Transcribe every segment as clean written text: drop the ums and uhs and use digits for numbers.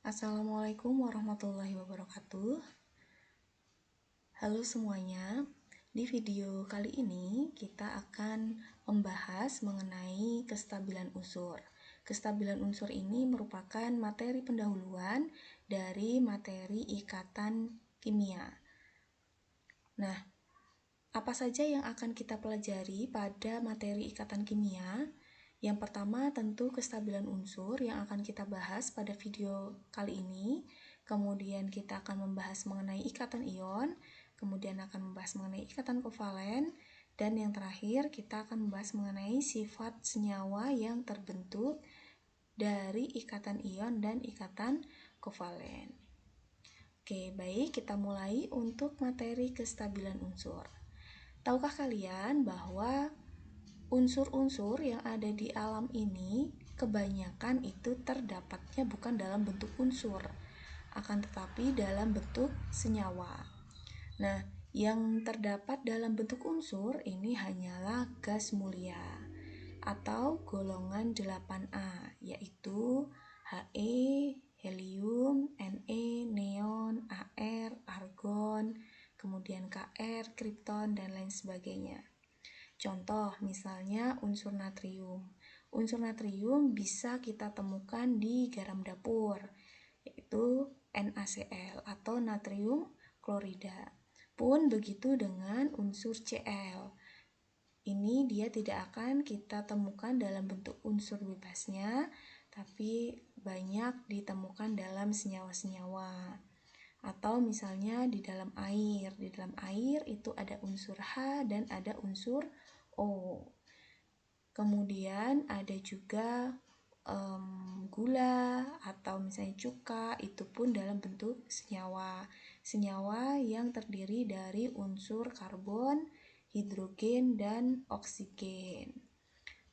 Assalamualaikum warahmatullahi wabarakatuh. Halo semuanya. Di video kali ini kita akan membahas mengenai kestabilan unsur. Kestabilan unsur ini merupakan materi pendahuluan dari materi ikatan kimia. Nah, apa saja yang akan kita pelajari pada materi ikatan kimia? Yang pertama tentu kestabilan unsur yang akan kita bahas pada video kali ini. Kemudian kita akan membahas mengenai ikatan ion, kemudian akan membahas mengenai ikatan kovalen, dan yang terakhir kita akan membahas mengenai sifat senyawa yang terbentuk dari ikatan ion dan ikatan kovalen. Oke, baik, kita mulai untuk materi kestabilan unsur. Tahukah kalian bahwa unsur-unsur yang ada di alam ini kebanyakan itu terdapatnya bukan dalam bentuk unsur, akan tetapi dalam bentuk senyawa. Nah, yang terdapat dalam bentuk unsur ini hanyalah gas mulia atau golongan 8A, yaitu He, helium, Ne, neon, Ar, argon, kemudian Kr, kripton, dan lain sebagainya. Contoh, misalnya unsur natrium. Unsur natrium bisa kita temukan di garam dapur, yaitu NaCl atau natrium klorida. Pun begitu dengan unsur Cl. Ini dia tidak akan kita temukan dalam bentuk unsur bebasnya, tapi banyak ditemukan dalam senyawa-senyawa. Atau misalnya di dalam air. Di dalam air itu ada unsur H dan ada unsur O. Kemudian ada juga gula atau misalnya cuka, itu pun dalam bentuk senyawa. Senyawa yang terdiri dari unsur karbon, hidrogen, dan oksigen.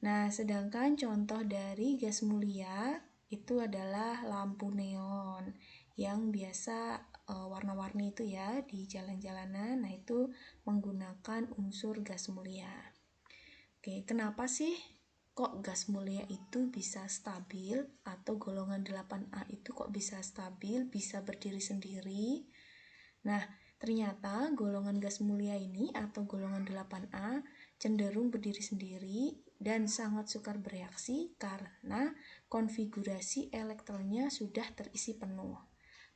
Nah, sedangkan contoh dari gas mulia itu adalah lampu neon yang biasa warna-warni itu ya di jalan-jalanan. Nah, itu menggunakan unsur gas mulia. Oke, kenapa sih kok gas mulia itu bisa stabil atau golongan 8A itu kok bisa stabil, bisa berdiri sendiri? Nah, ternyata golongan gas mulia ini atau golongan 8A cenderung berdiri sendiri dan sangat sukar bereaksi karena konfigurasi elektronnya sudah terisi penuh.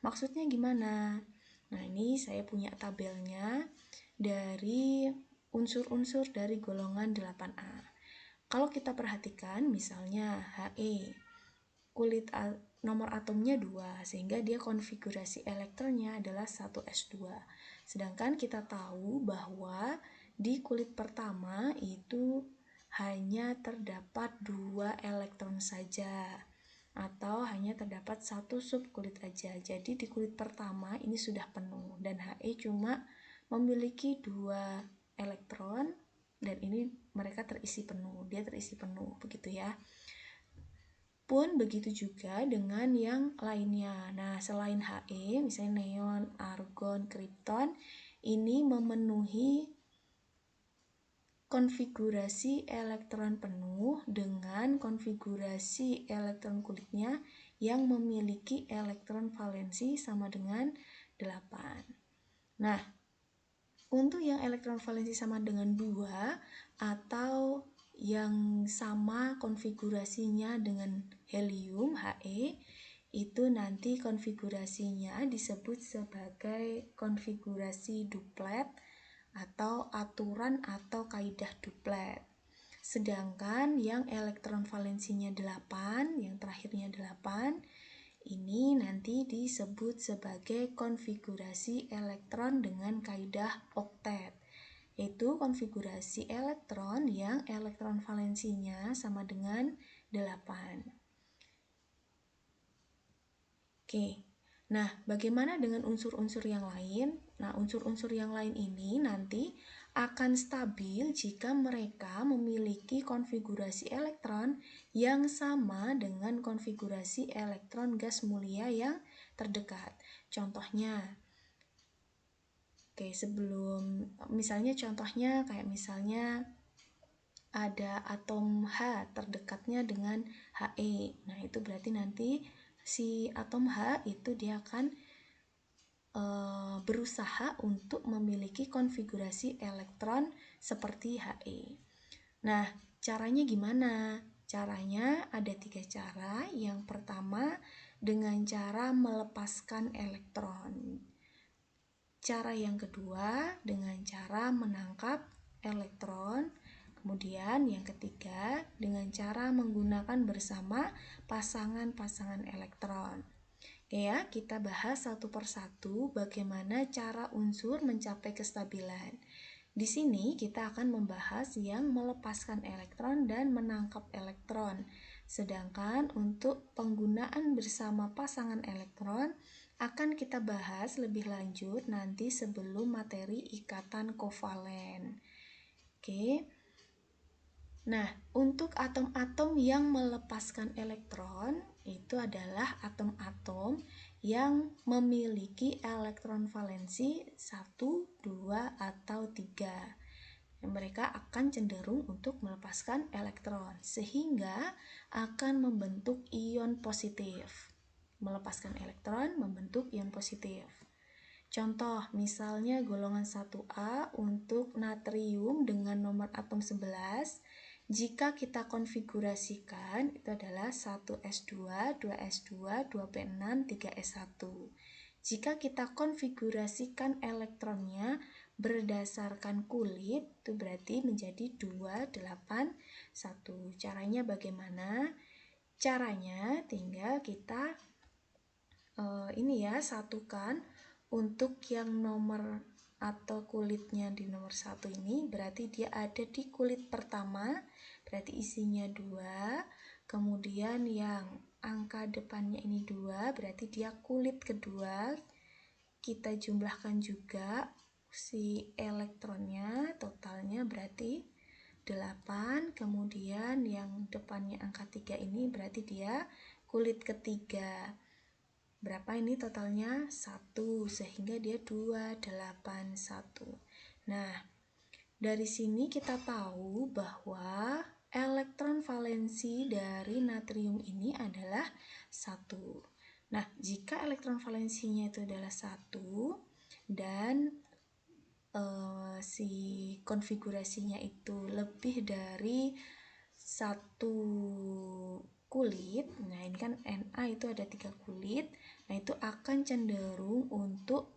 Maksudnya gimana? Nah, ini saya punya tabelnya dari unsur-unsur dari golongan 8A. Kalau kita perhatikan misalnya He, kulit nomor atomnya 2, sehingga dia konfigurasi elektronnya adalah 1s2. Sedangkan kita tahu bahwa di kulit pertama itu hanya terdapat 2 elektron saja, atau hanya terdapat 1 subkulit aja. Jadi di kulit pertama ini sudah penuh dan He cuma memiliki 2 elektron dan ini mereka terisi penuh, dia terisi penuh begitu ya. Pun begitu juga dengan yang lainnya. Nah, selain He, misalnya neon, argon, kripton, ini memenuhi konfigurasi elektron penuh dengan konfigurasi elektron kulitnya yang memiliki elektron valensi sama dengan 8. Nah, untuk yang elektron valensi sama dengan 2 atau yang sama konfigurasinya dengan helium, He, itu nanti konfigurasinya disebut sebagai konfigurasi duplet atau aturan atau kaidah duplet. Sedangkan yang elektron valensinya 8, yang terakhirnya 8, ini nanti disebut sebagai konfigurasi elektron dengan kaidah oktet, yaitu konfigurasi elektron yang elektron valensinya sama dengan 8. Oke, nah bagaimana dengan unsur-unsur yang lain? Nah, unsur-unsur yang lain ini nanti akan stabil jika mereka memiliki konfigurasi elektron yang sama dengan konfigurasi elektron gas mulia yang terdekat. Contohnya, oke, sebelum misalnya contohnya kayak misalnya ada atom H terdekatnya dengan He. Nah, itu berarti nanti si atom H itu dia akan berusaha untuk memiliki konfigurasi elektron seperti He. Nah, caranya gimana? Caranya ada 3 cara. Yang pertama dengan cara melepaskan elektron. Cara yang kedua dengan cara menangkap elektron. Kemudian yang ketiga dengan cara menggunakan bersama pasangan-pasangan elektron. Oke ya, kita bahas satu persatu bagaimana cara unsur mencapai kestabilan. Di sini kita akan membahas yang melepaskan elektron dan menangkap elektron. Sedangkan untuk penggunaan bersama pasangan elektron akan kita bahas lebih lanjut nanti sebelum materi ikatan kovalen. Oke. Nah, untuk atom-atom yang melepaskan elektron itu adalah atom-atom yang memiliki elektron valensi 1, 2, atau 3. Mereka akan cenderung untuk melepaskan elektron sehingga akan membentuk ion positif. Melepaskan elektron membentuk ion positif. Contoh, misalnya golongan 1A untuk natrium dengan nomor atom 11, jika kita konfigurasikan itu adalah 1s2, 2s2, 2p6, 3s1. Jika kita konfigurasikan elektronnya berdasarkan kulit, itu berarti menjadi 281. Caranya bagaimana? Caranya tinggal kita satukan. Untuk yang nomor atau kulitnya di nomor 1 ini berarti dia ada di kulit pertama, berarti isinya 2. Kemudian yang angka depannya ini 2, berarti dia kulit kedua. Kita jumlahkan juga si elektronnya, totalnya berarti 8. Kemudian yang depannya angka 3 ini berarti dia kulit ketiga. Berapa ini totalnya? 1, sehingga dia 281. Nah, dari sini kita tahu bahwa elektron valensi dari natrium ini adalah 1. Nah, jika elektron valensinya itu adalah 1 dan si konfigurasinya itu lebih dari 1 kulit, nah ini kan Na itu ada 3 kulit, nah itu akan cenderung untuk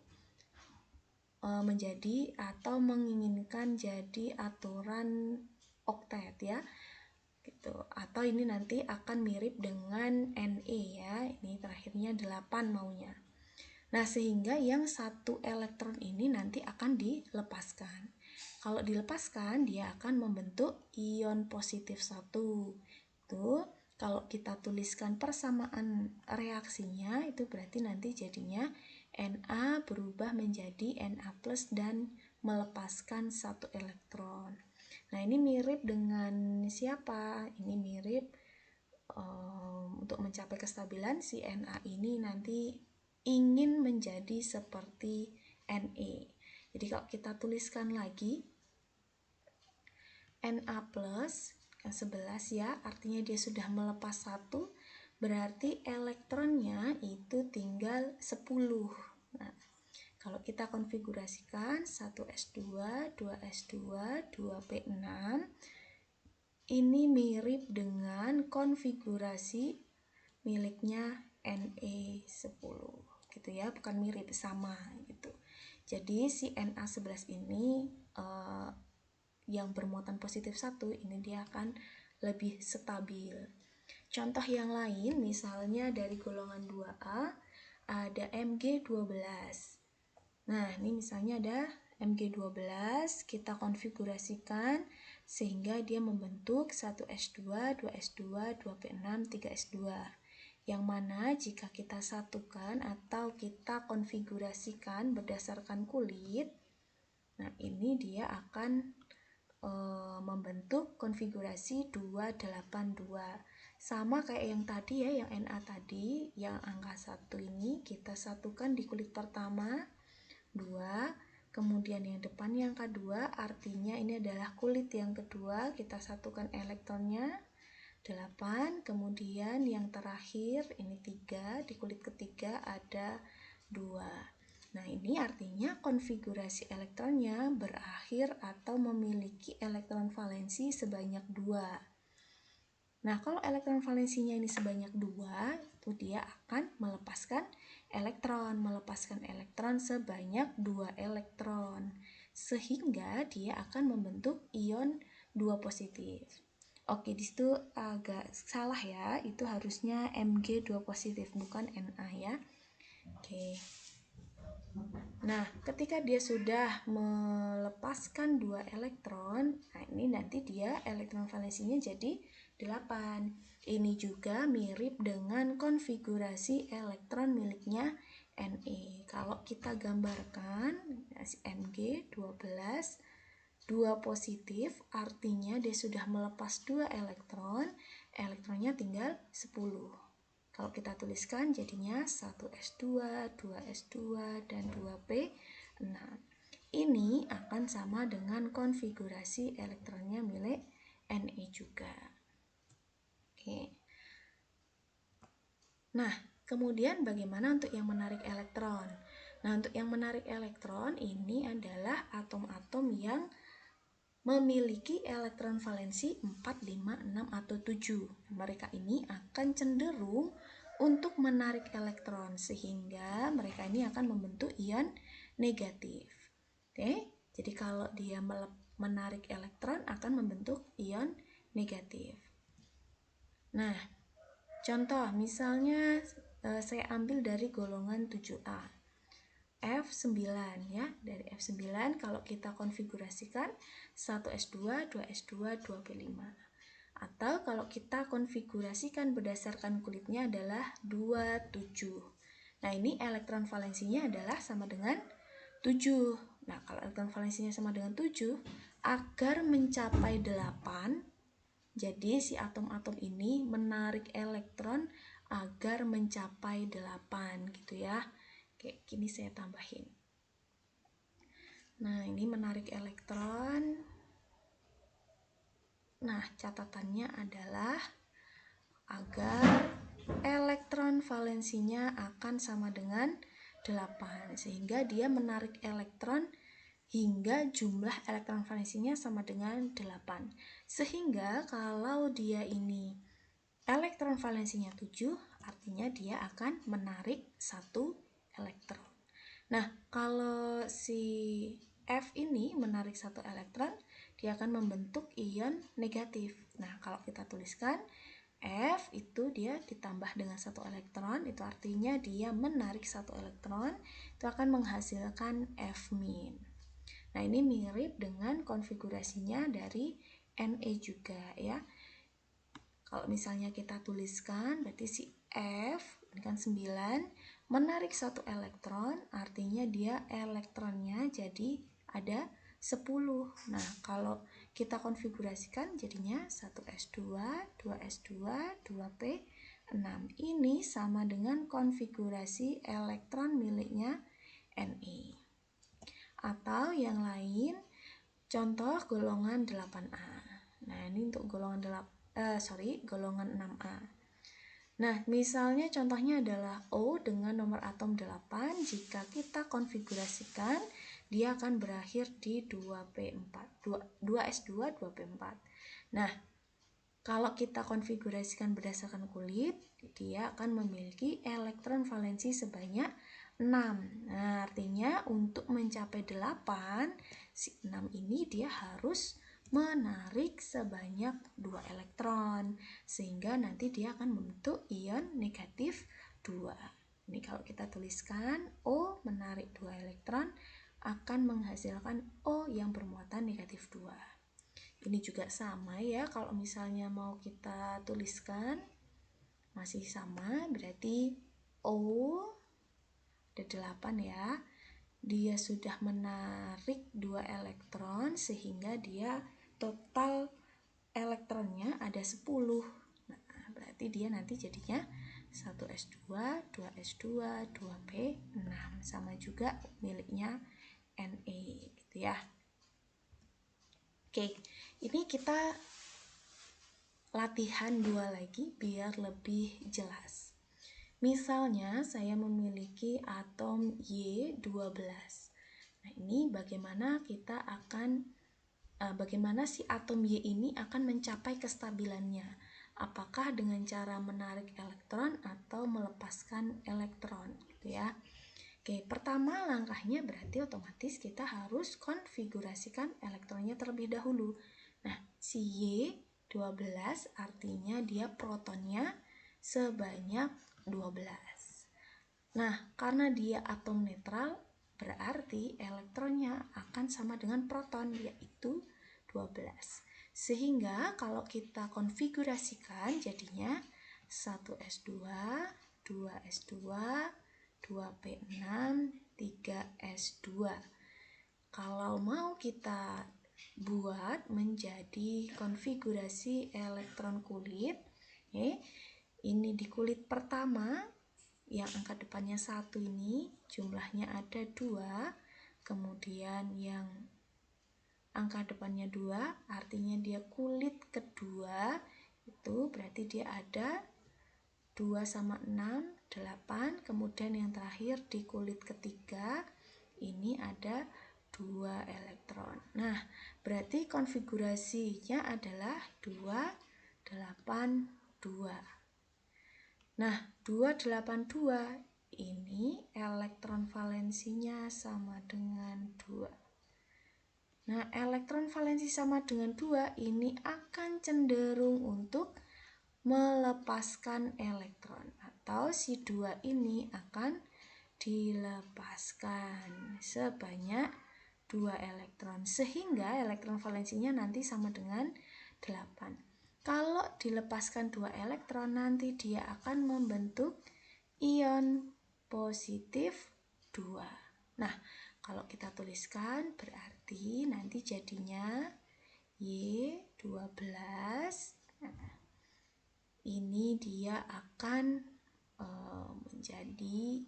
menjadi atau menginginkan jadi aturan oktet ya, gitu. Atau ini nanti akan mirip dengan Ne ya, ini terakhirnya 8 maunya. Nah, sehingga yang 1 elektron ini nanti akan dilepaskan. Kalau dilepaskan, dia akan membentuk ion positif 1. Itu kalau kita tuliskan persamaan reaksinya, itu berarti nanti jadinya Na berubah menjadi Na plus dan melepaskan 1 elektron. Nah, ini mirip dengan siapa? Ini mirip untuk mencapai kestabilan si Na ini nanti ingin menjadi seperti Ne. Jadi kalau kita tuliskan lagi Na plus yang 11 ya, artinya dia sudah melepas 1, berarti elektronnya itu tinggal 10. Nah, kalau kita konfigurasikan 1s2, 2s2, 2p6, ini mirip dengan konfigurasi miliknya Ne10 gitu ya, bukan mirip, sama gitu. Jadi si Na11 ini yang bermuatan positif 1 ini dia akan lebih stabil. Contoh yang lain misalnya dari golongan 2A ada Mg12. Nah, ini misalnya ada Mg12, kita konfigurasikan sehingga dia membentuk 1s2, 2s2, 2p6, 3s2. Yang mana jika kita satukan atau kita konfigurasikan berdasarkan kulit, nah ini dia akan membentuk konfigurasi 282. Sama kayak yang tadi ya, yang Na tadi, yang angka 1 ini kita satukan di kulit pertama 2, kemudian yang depan yang kedua, artinya ini adalah kulit yang kedua, kita satukan elektronnya. 8, kemudian yang terakhir ini 3, di kulit ketiga ada 2. Nah, ini artinya konfigurasi elektronnya berakhir atau memiliki elektron valensi sebanyak 2. Nah, kalau elektron valensinya ini sebanyak 2, itu dia akan melepaskan elektron sebanyak 2 elektron. Sehingga dia akan membentuk ion 2 positif. Oke, di situ agak salah ya, itu harusnya Mg2 positif, bukan Na ya. Oke. Nah, ketika dia sudah melepaskan 2 elektron, nah ini nanti dia elektron valensinya jadi 8. Ini juga mirip dengan konfigurasi elektron miliknya Ne. Kalau kita gambarkan Mg12, 2 positif, artinya dia sudah melepas 2 elektron, elektronnya tinggal 10. Kalau kita tuliskan jadinya 1s2, 2s2, dan 2p6. Ini akan sama dengan konfigurasi elektronnya milik Ne juga. Oke. Nah, kemudian bagaimana untuk yang menarik elektron? Nah, untuk yang menarik elektron ini adalah atom-atom yang memiliki elektron valensi 4, 5, 6, atau 7. Mereka ini akan cenderung untuk menarik elektron sehingga mereka ini akan membentuk ion negatif. Oke, jadi kalau dia menarik elektron akan membentuk ion negatif. Nah, contoh misalnya saya ambil dari golongan 7A. F9 ya, dari F9 kalau kita konfigurasikan 1s2, 2s2, 2p5. Atau kalau kita konfigurasikan berdasarkan kulitnya adalah 27. Nah, ini elektron valensinya adalah sama dengan 7. Nah, kalau elektron valensinya sama dengan 7, agar mencapai 8, jadi si atom-atom ini menarik elektron agar mencapai 8 gitu ya. Oke, gini saya tambahin. Nah, ini menarik elektron. Nah, catatannya adalah agar elektron valensinya akan sama dengan 8, sehingga dia menarik elektron hingga jumlah elektron valensinya sama dengan 8. Sehingga kalau dia ini elektron valensinya 7, artinya dia akan menarik 1 elektron. Nah, kalau si F ini menarik 1 elektron, dia akan membentuk ion negatif. Nah, kalau kita tuliskan F itu dia ditambah dengan 1 elektron, itu artinya dia menarik 1 elektron, itu akan menghasilkan F-. Nah, ini mirip dengan konfigurasinya dari Ne juga ya. Kalau misalnya kita tuliskan, berarti si F ini kan 9 menarik 1 elektron, artinya dia elektronnya jadi ada 10. Nah, kalau kita konfigurasikan jadinya 1s2, 2s2, 2p6. Ini sama dengan konfigurasi elektron miliknya Ne. Atau yang lain, contoh golongan 8A. Nah, ini untuk golongan 6A. Nah, misalnya contohnya adalah O dengan nomor atom 8. Jika kita konfigurasikan, dia akan berakhir di 2s2, 2p4. Nah, kalau kita konfigurasikan berdasarkan kulit, dia akan memiliki elektron valensi sebanyak 6. Nah, artinya untuk mencapai 8, si 6 ini dia harus menarik sebanyak 2 elektron, sehingga nanti dia akan membentuk ion negatif 2. Ini kalau kita tuliskan O menarik 2 elektron akan menghasilkan O yang bermuatan negatif 2. Ini juga sama ya, kalau misalnya mau kita tuliskan masih sama, berarti O ada 8 ya. Dia sudah menarik 2 elektron sehingga dia total elektronnya ada 10. Nah, berarti dia nanti jadinya 1s2, 2s2, 2p6, sama juga miliknya Ne gitu ya. Oke, ini kita latihan 2 lagi biar lebih jelas. Misalnya saya memiliki atom Y12. Nah, ini bagaimana si atom Y ini akan mencapai kestabilannya. Apakah dengan cara menarik elektron atau melepaskan elektron, gitu ya. Oke, pertama langkahnya berarti otomatis kita harus konfigurasikan elektronnya terlebih dahulu. Nah, si Y12 artinya dia protonnya sebanyak 12. Nah, karena dia atom netral, berarti elektronnya akan sama dengan proton, yaitu 12. Sehingga kalau kita konfigurasikan jadinya 1s2, 2s2, 2p6, 3s2. Kalau mau kita buat menjadi konfigurasi elektron kulit, ini di kulit pertama yang angka depannya 1 ini jumlahnya ada 2, kemudian yang angka depannya 2 artinya dia kulit kedua, itu berarti dia ada 2 sama 6, 8, kemudian yang terakhir di kulit ketiga ini ada 2 elektron. Nah, berarti konfigurasinya adalah 2, 8, 2. Nah, 282 ini elektron valensinya sama dengan 2. Nah, elektron valensi sama dengan 2 ini akan cenderung untuk melepaskan elektron, atau si 2 ini akan dilepaskan sebanyak 2 elektron, sehingga elektron valensinya nanti sama dengan 8. Kalau dilepaskan 2 elektron, nanti dia akan membentuk ion positif 2. Nah, kalau kita tuliskan berarti nanti jadinya Y12. Ini dia akan menjadi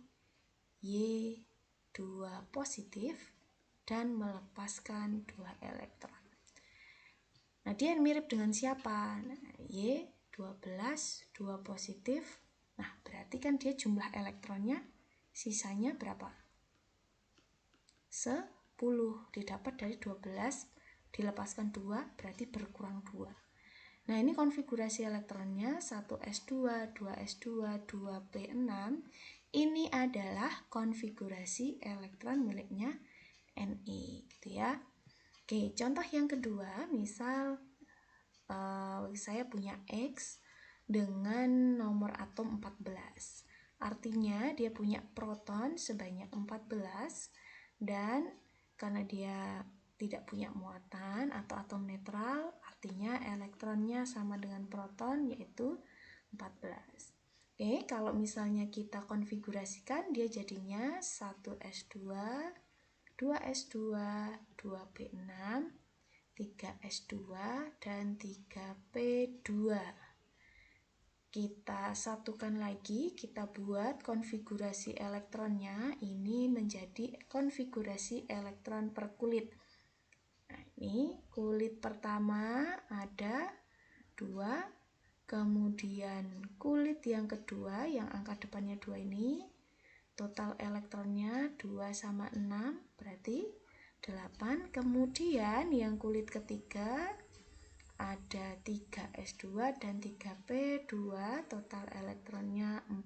Y2 positif dan melepaskan 2 elektron. Nah, dia mirip dengan siapa? Nah, Y12, 2 positif. Nah, berarti kan dia jumlah elektronnya sisanya berapa? 10. Didapat dari 12, dilepaskan 2, berarti berkurang 2. Nah, ini konfigurasi elektronnya 1s2, 2s2, 2p6. Ini adalah konfigurasi elektron miliknya Ne, gitu ya. Oke, contoh yang kedua, misal saya punya X dengan nomor atom 14. Artinya dia punya proton sebanyak 14 dan karena dia tidak punya muatan atau atom netral, artinya elektronnya sama dengan proton, yaitu 14. Oke, kalau misalnya kita konfigurasikan, dia jadinya 1s2, 2s2, 2p6, 3s2, dan 3p2. Kita satukan lagi, kita buat konfigurasi elektronnya, ini menjadi konfigurasi elektron per kulit. Nah, ini kulit pertama ada 2, kemudian kulit yang kedua yang angka depannya 2 ini, total elektronnya 2 sama 6, berarti 8. Kemudian yang kulit ketiga ada 3s2 dan 3p2, total elektronnya 4.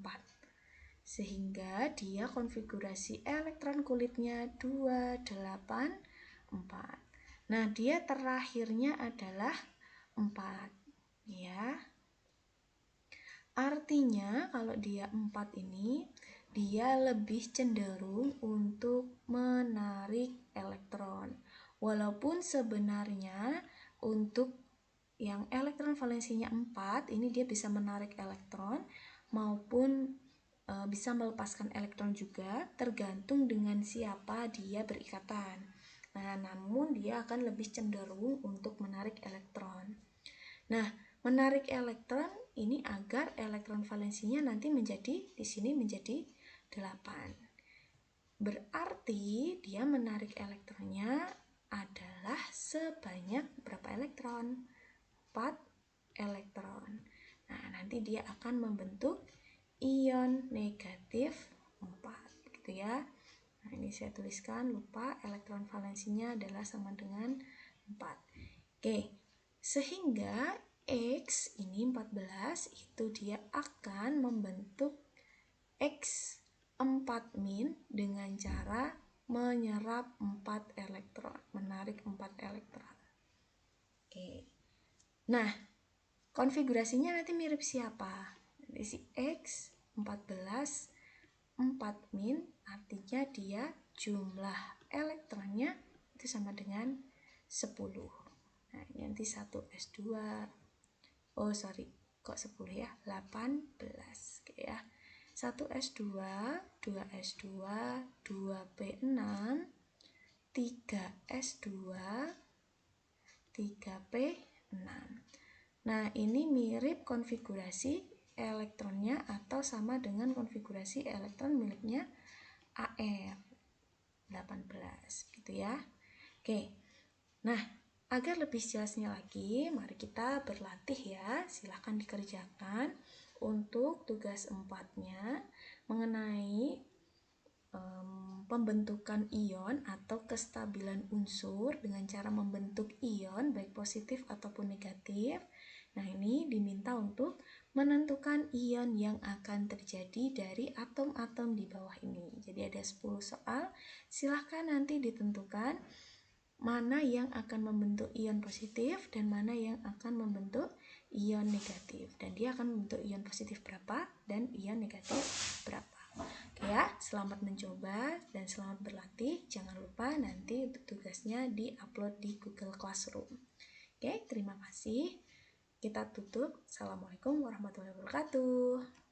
Sehingga dia konfigurasi elektron kulitnya 2, 8, 4. Nah, dia terakhirnya adalah 4, ya. Artinya kalau dia 4 ini, dia lebih cenderung untuk menarik elektron. Walaupun sebenarnya untuk yang elektron valensinya 4, ini dia bisa menarik elektron maupun bisa melepaskan elektron juga, tergantung dengan siapa dia berikatan. Nah, namun dia akan lebih cenderung untuk menarik elektron. Nah, menarik elektron ini agar elektron valensinya nanti menjadi di sini menjadi 8. Berarti dia menarik elektronnya adalah sebanyak berapa elektron? 4 elektron. Nah, nanti dia akan membentuk ion negatif 4, gitu ya. Nah, ini saya tuliskan, lupa, elektron valensinya adalah sama dengan 4. Oke, sehingga X ini 14 itu dia akan membentuk X4 min dengan cara menyerap 4 elektron, menarik 4 elektron. Oke. Nah, konfigurasinya nanti mirip siapa? Nanti si X 14 4 min artinya dia jumlah elektronnya itu sama dengan 10. Nah, ini nanti 1s2. Oh, sorry. Kok 10 ya? 18. Oke ya. 1s2, 2s2, 2p6, 3s2, 3p6. Nah, ini mirip konfigurasi elektronnya atau sama dengan konfigurasi elektron miliknya AR 18, gitu ya. Oke. Nah, agar lebih jelasnya lagi, mari kita berlatih ya. Silahkan dikerjakan untuk tugas 4-nya mengenai pembentukan ion atau kestabilan unsur dengan cara membentuk ion baik positif ataupun negatif. Nah, ini diminta untuk menentukan ion yang akan terjadi dari atom-atom di bawah ini. Jadi ada 10 soal, silahkan nanti ditentukan mana yang akan membentuk ion positif dan mana yang akan membentuk ion negatif. Dan dia akan membentuk ion positif berapa dan ion negatif berapa. Oke ya, selamat mencoba dan selamat berlatih. Jangan lupa nanti untuk tugasnya di-upload di Google Classroom. Oke, terima kasih. Kita tutup. Assalamualaikum warahmatullahi wabarakatuh.